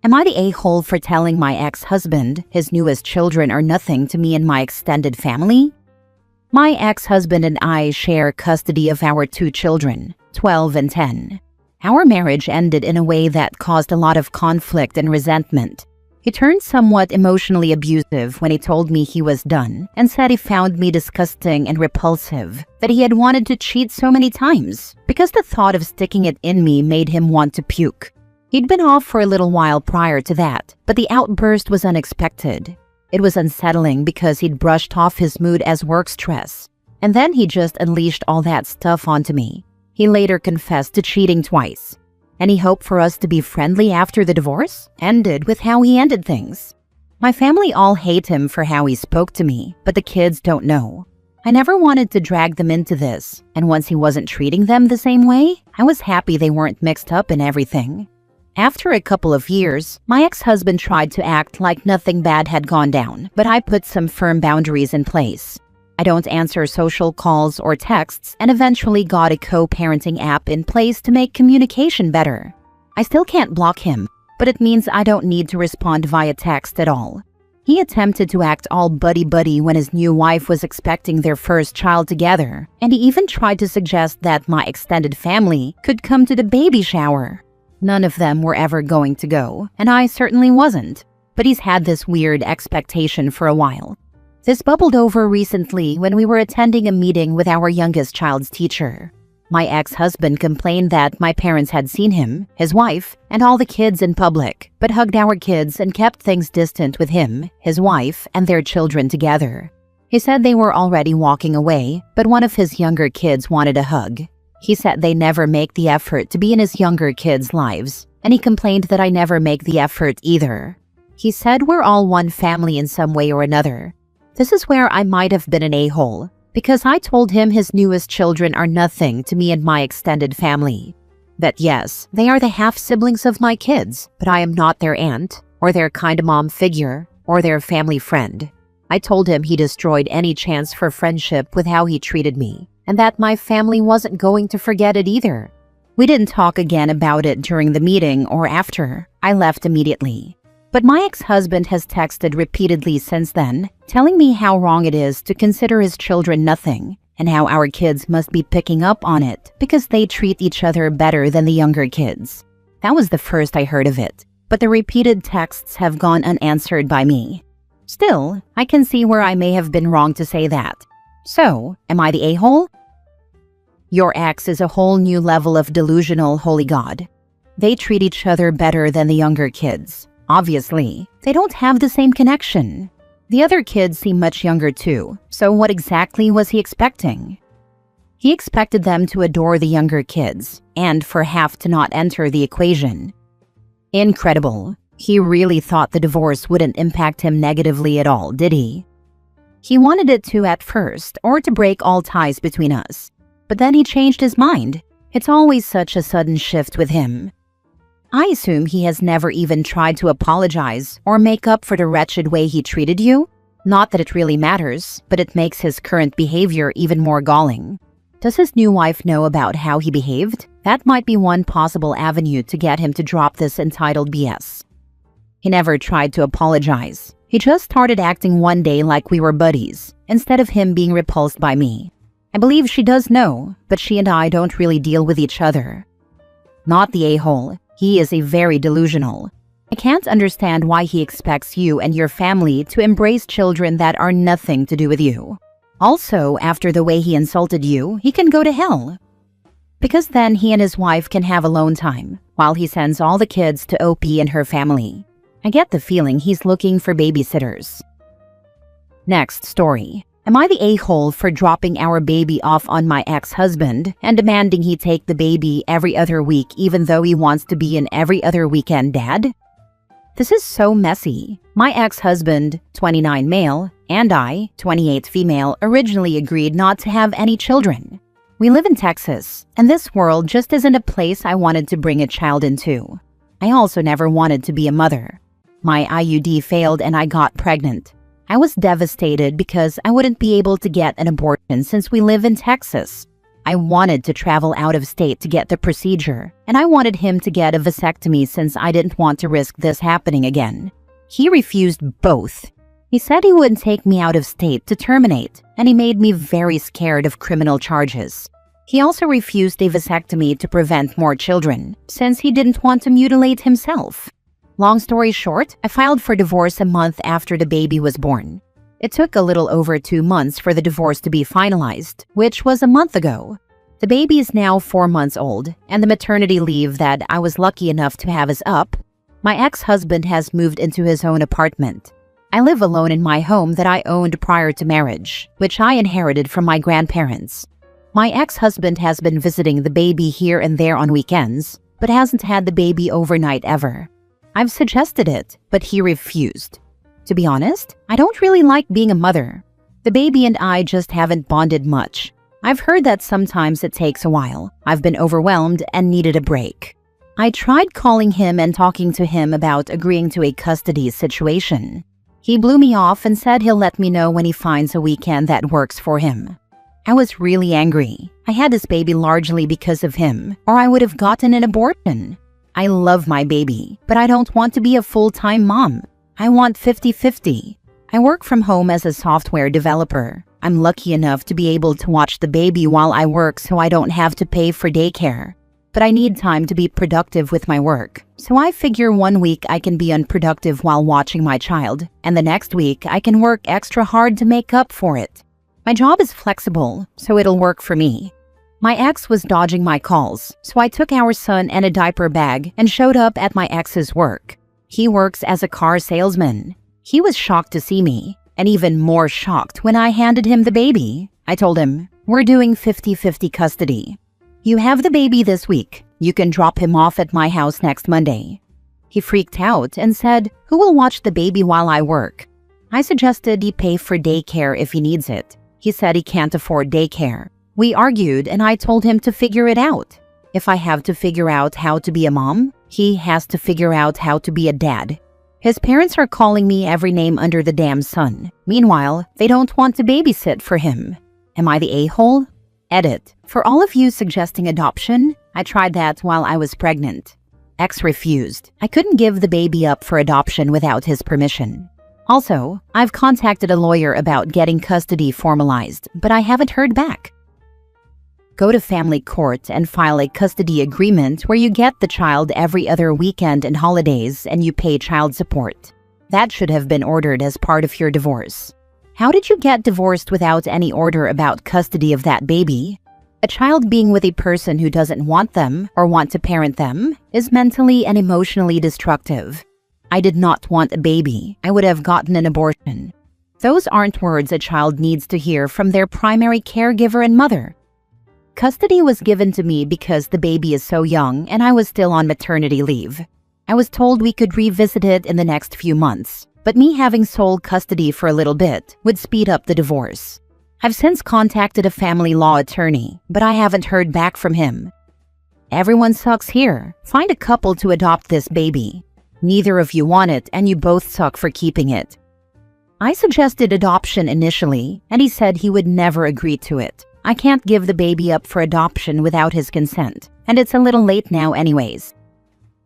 Am I the a-hole for telling my ex-husband his newest children are nothing to me and my extended family? My ex-husband and I share custody of our two children, 12 and 10. Our marriage ended in a way that caused a lot of conflict and resentment. He turned somewhat emotionally abusive when he told me he was done and said he found me disgusting and repulsive, that he had wanted to cheat so many times because the thought of sticking it in me made him want to puke. He'd been off for a little while prior to that, but the outburst was unexpected. It was unsettling because he'd brushed off his mood as work stress, and then he just unleashed all that stuff onto me. He later confessed to cheating twice. Any hope for us to be friendly after the divorce ended with how he ended things. My family all hate him for how he spoke to me, but the kids don't know. I never wanted to drag them into this, and once he wasn't treating them the same way, I was happy they weren't mixed up in everything. After a couple of years, my ex-husband tried to act like nothing bad had gone down, but I put some firm boundaries in place. I don't answer social calls or texts and eventually got a co-parenting app in place to make communication better. I still can't block him, but it means I don't need to respond via text at all. He attempted to act all buddy-buddy when his new wife was expecting their first child together, and he even tried to suggest that my extended family could come to the baby shower. None of them were ever going to go, and I certainly wasn't. But he's had this weird expectation for a while. This bubbled over recently when we were attending a meeting with our youngest child's teacher. My ex-husband complained that my parents had seen him, his wife, and all the kids in public, but hugged our kids and kept things distant with him, his wife, and their children together. He said they were already walking away, but one of his younger kids wanted a hug. He said they never make the effort to be in his younger kids' lives, and he complained that I never make the effort either. He said we're all one family in some way or another. This is where I might have been an a-hole, because I told him his newest children are nothing to me and my extended family. That yes, they are the half-siblings of my kids, but I am not their aunt, or their kind mom figure, or their family friend. I told him he destroyed any chance for friendship with how he treated me, and that my family wasn't going to forget it either. We didn't talk again about it during the meeting or after. I left immediately. But my ex-husband has texted repeatedly since then, telling me how wrong it is to consider his children nothing, and how our kids must be picking up on it because they treat each other better than the younger kids. That was the first I heard of it, but the repeated texts have gone unanswered by me. Still, I can see where I may have been wrong to say that. So, am I the a-hole? Your ex is a whole new level of delusional holy god. They treat each other better than the younger kids. Obviously, they don't have the same connection. The other kids seem much younger too, so what exactly was he expecting? He expected them to adore the younger kids, and for half to not enter the equation. Incredible. He really thought the divorce wouldn't impact him negatively at all, did he? He wanted it to at first, or to break all ties between us. But then he changed his mind. It's always such a sudden shift with him. I assume he has never even tried to apologize or make up for the wretched way he treated you. Not that it really matters, but it makes his current behavior even more galling. Does his new wife know about how he behaved? That might be one possible avenue to get him to drop this entitled BS. He never tried to apologize. He just started acting one day like we were buddies, instead of him being repulsed by me. I believe she does know, but she and I don't really deal with each other. Not the a-hole. He is a very delusional. I can't understand why he expects you and your family to embrace children that are nothing to do with you. Also, after the way he insulted you, he can go to hell. Because then he and his wife can have alone time, while he sends all the kids to OP and her family. I get the feeling he's looking for babysitters. Next story. Am I the a-hole for dropping our baby off on my ex-husband and demanding he take the baby every other week even though he wants to be an every other weekend dad? This is so messy. My ex-husband, 29 male, and I, 28 female, originally agreed not to have any children. We live in Texas, and this world just isn't a place I wanted to bring a child into. I also never wanted to be a mother. My IUD failed and I got pregnant. I was devastated because I wouldn't be able to get an abortion since we live in Texas. I wanted to travel out of state to get the procedure, and I wanted him to get a vasectomy since I didn't want to risk this happening again. He refused both. He said he wouldn't take me out of state to terminate, and he made me very scared of criminal charges. He also refused a vasectomy to prevent more children, since he didn't want to mutilate himself. Long story short, I filed for divorce a month after the baby was born. It took a little over 2 months for the divorce to be finalized, which was a month ago. The baby is now 4 months old, and the maternity leave that I was lucky enough to have is up. My ex-husband has moved into his own apartment. I live alone in my home that I owned prior to marriage, which I inherited from my grandparents. My ex-husband has been visiting the baby here and there on weekends, but hasn't had the baby overnight ever. I've suggested it, but he refused. To be honest, I don't really like being a mother. The baby and I just haven't bonded much. I've heard that sometimes it takes a while. I've been overwhelmed and needed a break. I tried calling him and talking to him about agreeing to a custody situation. He blew me off and said he'll let me know when he finds a weekend that works for him. I was really angry. I had this baby largely because of him, or I would have gotten an abortion. I love my baby, but I don't want to be a full-time mom. I want 50-50. I work from home as a software developer. I'm lucky enough to be able to watch the baby while I work so I don't have to pay for daycare. But I need time to be productive with my work. So I figure 1 week I can be unproductive while watching my child, and the next week I can work extra hard to make up for it. My job is flexible, so it'll work for me. My ex was dodging my calls, so I took our son and a diaper bag and showed up at my ex's work. He works as a car salesman. He was shocked to see me, and even more shocked when I handed him the baby. I told him, "We're doing 50-50 custody. You have the baby this week. You can drop him off at my house next Monday." He freaked out and said, "Who will watch the baby while I work?" I suggested he pay for daycare if he needs it. He said he can't afford daycare. We argued and I told him to figure it out. If I have to figure out how to be a mom, he has to figure out how to be a dad. His parents are calling me every name under the damn sun. Meanwhile, they don't want to babysit for him. Am I the a-hole? Edit. For all of you suggesting adoption, I tried that while I was pregnant. Ex refused. I couldn't give the baby up for adoption without his permission. Also, I've contacted a lawyer about getting custody formalized, but I haven't heard back. Go to family court and file a custody agreement where you get the child every other weekend and holidays and you pay child support. That should have been ordered as part of your divorce. How did you get divorced without any order about custody of that baby? A child being with a person who doesn't want them or want to parent them is mentally and emotionally destructive. I did not want a baby. I would have gotten an abortion. Those aren't words a child needs to hear from their primary caregiver and mother. Custody was given to me because the baby is so young and I was still on maternity leave. I was told we could revisit it in the next few months, but me having sole custody for a little bit would speed up the divorce. I've since contacted a family law attorney, but I haven't heard back from him. Everyone sucks here. Find a couple to adopt this baby. Neither of you want it and you both suck for keeping it. I suggested adoption initially, and he said he would never agree to it. I can't give the baby up for adoption without his consent, and it's a little late now anyways.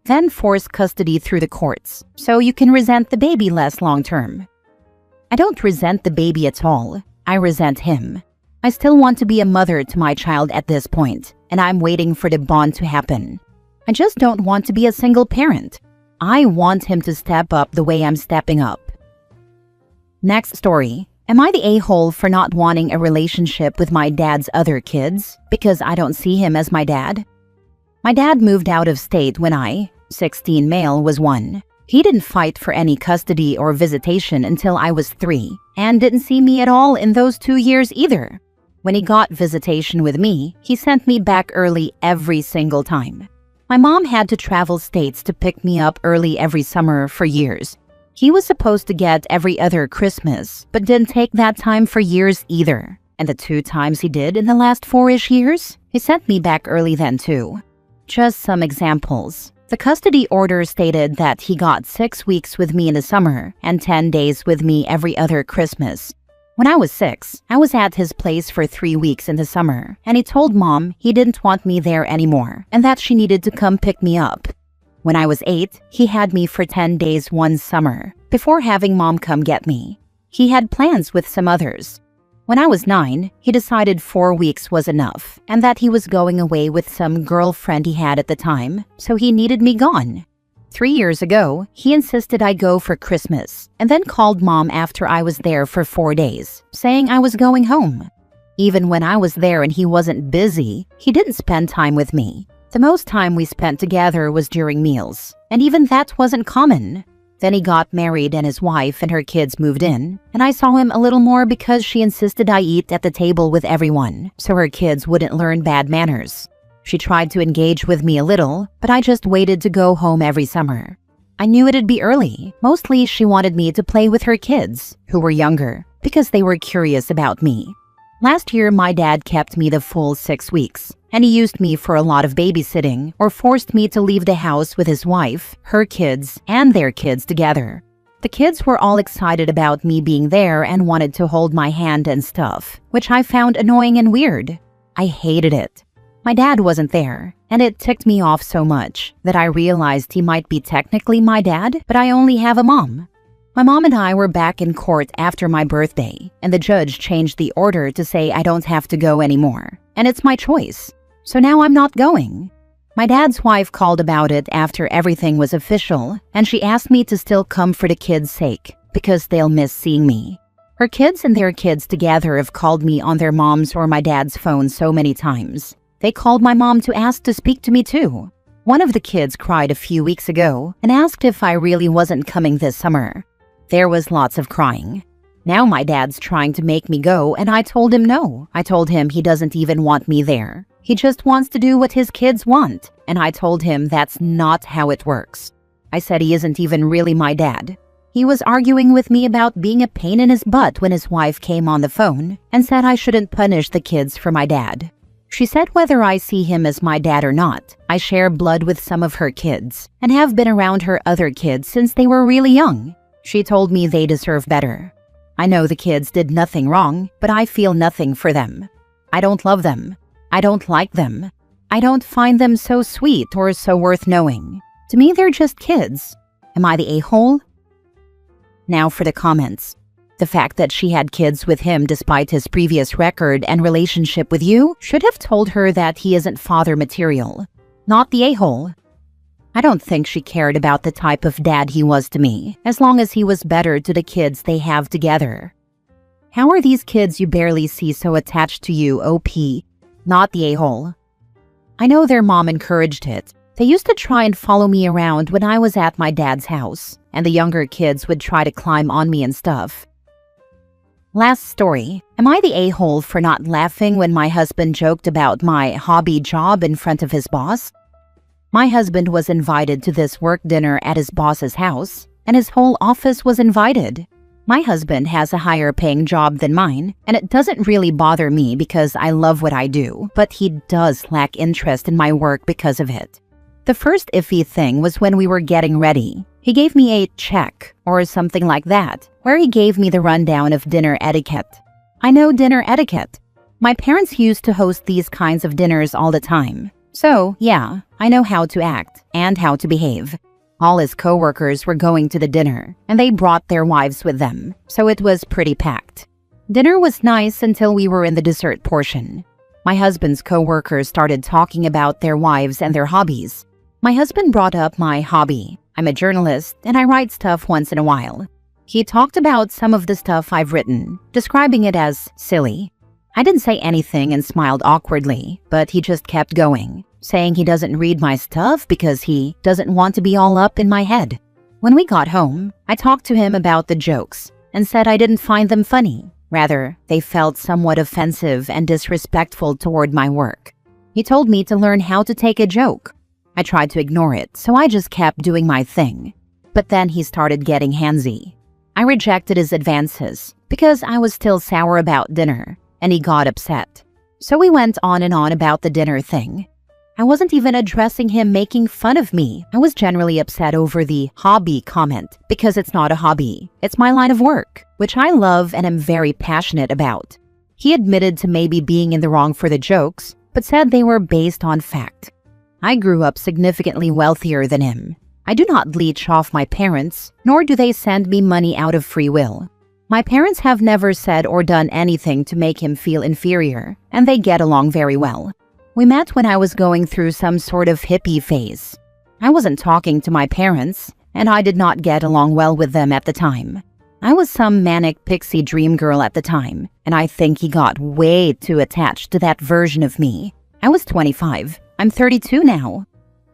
Then force custody through the courts, so you can resent the baby less long-term. I don't resent the baby at all. I resent him. I still want to be a mother to my child at this point, and I'm waiting for the bond to happen. I just don't want to be a single parent. I want him to step up the way I'm stepping up. Next story. Am I the a-hole for not wanting a relationship with my dad's other kids because I don't see him as my dad? My dad moved out of state when I, 16 male, was 1. He didn't fight for any custody or visitation until I was 3, and didn't see me at all in those 2 years either. When he got visitation with me, he sent me back early every single time. My mom had to travel states to pick me up early every summer for years. He was supposed to get every other Christmas, but didn't take that time for years either. And the 2 times he did in the last 4-ish years, he sent me back early then too. Just some examples. The custody order stated that he got 6 weeks with me in the summer and 10 days with me every other Christmas. When I was 6, I was at his place for 3 weeks in the summer, and he told Mom he didn't want me there anymore and that she needed to come pick me up. When I was 8, he had me for 10 days one summer, before having Mom come get me. He had plans with some others. When I was 9, he decided 4 weeks was enough, and that he was going away with some girlfriend he had at the time, so he needed me gone. 3 years ago, he insisted I go for Christmas, and then called Mom after I was there for 4 days, saying I was going home. Even when I was there and he wasn't busy, he didn't spend time with me. The most time we spent together was during meals, and even that wasn't common. Then he got married and his wife and her kids moved in, and I saw him a little more because she insisted I eat at the table with everyone, so her kids wouldn't learn bad manners. She tried to engage with me a little, but I just waited to go home every summer. I knew it'd be early. Mostly she wanted me to play with her kids, who were younger, because they were curious about me. Last year, my dad kept me the full 6 weeks, and he used me for a lot of babysitting or forced me to leave the house with his wife, her kids, and their kids together. The kids were all excited about me being there and wanted to hold my hand and stuff, which I found annoying and weird. I hated it. My dad wasn't there, and it ticked me off so much that I realized he might be technically my dad, but I only have a mom. My mom and I were back in court after my birthday, and the judge changed the order to say I don't have to go anymore, and it's my choice. So now I'm not going. My dad's wife called about it after everything was official, and she asked me to still come for the kids' sake, because they'll miss seeing me. Her kids and their kids together have called me on their mom's or my dad's phone so many times. They called my mom to ask to speak to me too. One of the kids cried a few weeks ago and asked if I really wasn't coming this summer. There was lots of crying. Now my dad's trying to make me go, and I told him no. I told him he doesn't even want me there. He just wants to do what his kids want, and I told him that's not how it works. I said he isn't even really my dad. He was arguing with me about being a pain in his butt when his wife came on the phone and said I shouldn't punish the kids for my dad. She said whether I see him as my dad or not, I share blood with some of her kids and have been around her other kids since they were really young. She told me they deserve better. I know the kids did nothing wrong, but I feel nothing for them. I don't love them. I don't like them. I don't find them so sweet or so worth knowing. To me, they're just kids. Am I the a-hole? Now for the comments. The fact that she had kids with him despite his previous record and relationship with you should have told her that he isn't father material, not the a-hole. I don't think she cared about the type of dad he was to me, as long as he was better to the kids they have together. How are these kids you barely see so attached to you, OP, not the a-hole? I know their mom encouraged it. They used to try and follow me around when I was at my dad's house, and the younger kids would try to climb on me and stuff. Last story. Am I the a-hole for not laughing when my husband joked about my hobby job in front of his boss? My husband was invited to this work dinner at his boss's house, and his whole office was invited. My husband has a higher paying job than mine, and it doesn't really bother me because I love what I do, but he does lack interest in my work because of it. The first iffy thing was when we were getting ready. He gave me a check, or something like that, where he gave me the rundown of dinner etiquette. I know dinner etiquette. My parents used to host these kinds of dinners all the time. So, yeah, I know how to act and how to behave. All his coworkers were going to the dinner, and they brought their wives with them, so it was pretty packed. Dinner was nice until we were in the dessert portion. My husband's coworkers started talking about their wives and their hobbies. My husband brought up my hobby. I'm a journalist, and I write stuff once in a while. He talked about some of the stuff I've written, describing it as silly. I didn't say anything and smiled awkwardly, but he just kept going, saying he doesn't read my stuff because he doesn't want to be all up in my head. When we got home, I talked to him about the jokes and said I didn't find them funny. Rather, they felt somewhat offensive and disrespectful toward my work. He told me to learn how to take a joke. I tried to ignore it, so I just kept doing my thing. But then he started getting handsy. I rejected his advances because I was still sour about dinner, and he got upset. So we went on and on about the dinner thing. I wasn't even addressing him making fun of me. I was generally upset over the hobby comment because it's not a hobby. It's my line of work, which I love and am very passionate about. He admitted to maybe being in the wrong for the jokes, but said they were based on fact. I grew up significantly wealthier than him. I do not leech off my parents, nor do they send me money out of free will. My parents have never said or done anything to make him feel inferior, and they get along very well. We met when I was going through some sort of hippie phase. I wasn't talking to my parents, and I did not get along well with them at the time. I was some manic pixie dream girl at the time, and I think he got way too attached to that version of me. I was 25. I'm 32 now.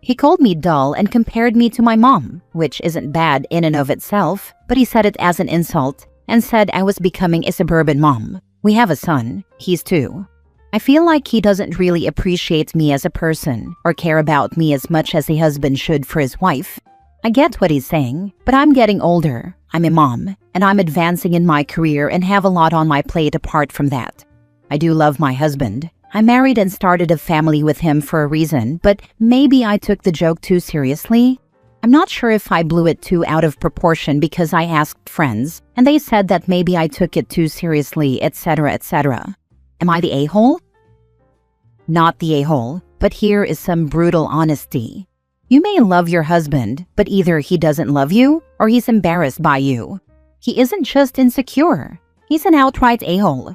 He called me dull and compared me to my mom, which isn't bad in and of itself, but he said it as an insult and said I was becoming a suburban mom. We have a son. He's 2. I feel like he doesn't really appreciate me as a person or care about me as much as a husband should for his wife. I get what he's saying, but I'm getting older. I'm a mom, and I'm advancing in my career and have a lot on my plate apart from that. I do love my husband. I married and started a family with him for a reason, but maybe I took the joke too seriously. I'm not sure if I blew it too out of proportion because I asked friends, and they said that maybe I took it too seriously, etc., etc. Am I the a-hole? Not the a-hole, but here is some brutal honesty. You may love your husband, but either he doesn't love you or he's embarrassed by you. He isn't just insecure. He's an outright a-hole.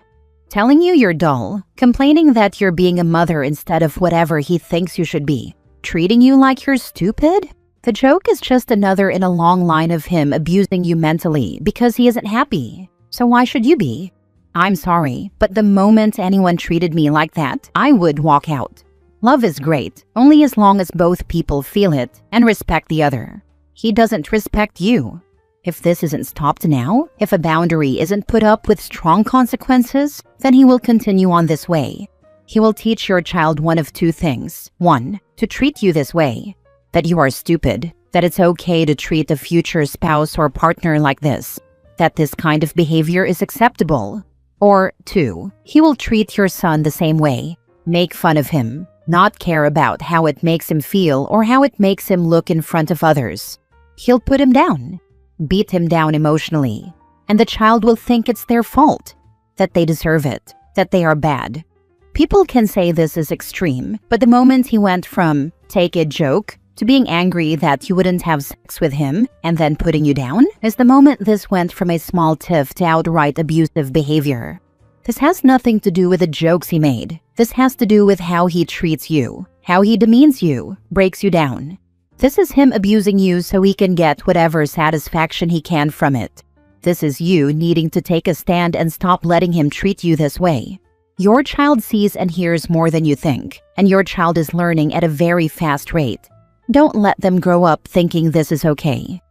Telling you you're dull, complaining that you're being a mother instead of whatever he thinks you should be, treating you like you're stupid? The joke is just another in a long line of him abusing you mentally because he isn't happy. So why should you be? I'm sorry, but the moment anyone treated me like that, I would walk out. Love is great, only as long as both people feel it and respect the other. He doesn't respect you. If this isn't stopped now, if a boundary isn't put up with strong consequences, then he will continue on this way. He will teach your child one of 2 things. 1, to treat you this way, that you are stupid, that it's okay to treat a future spouse or partner like this, that this kind of behavior is acceptable. Or 2, he will treat your son the same way, make fun of him, not care about how it makes him feel or how it makes him look in front of others. He'll put him down, beat him down emotionally, and the child will think it's their fault, that they deserve it, that they are bad. People can say this is extreme, but the moment he went from take a joke to being angry that you wouldn't have sex with him and then putting you down is the moment this went from a small tiff to outright abusive behavior. This has nothing to do with the jokes he made. This has to do with how he treats you, how he demeans you, breaks you down. This is him abusing you so he can get whatever satisfaction he can from it. This is you needing to take a stand and stop letting him treat you this way. Your child sees and hears more than you think, and your child is learning at a very fast rate. Don't let them grow up thinking this is okay.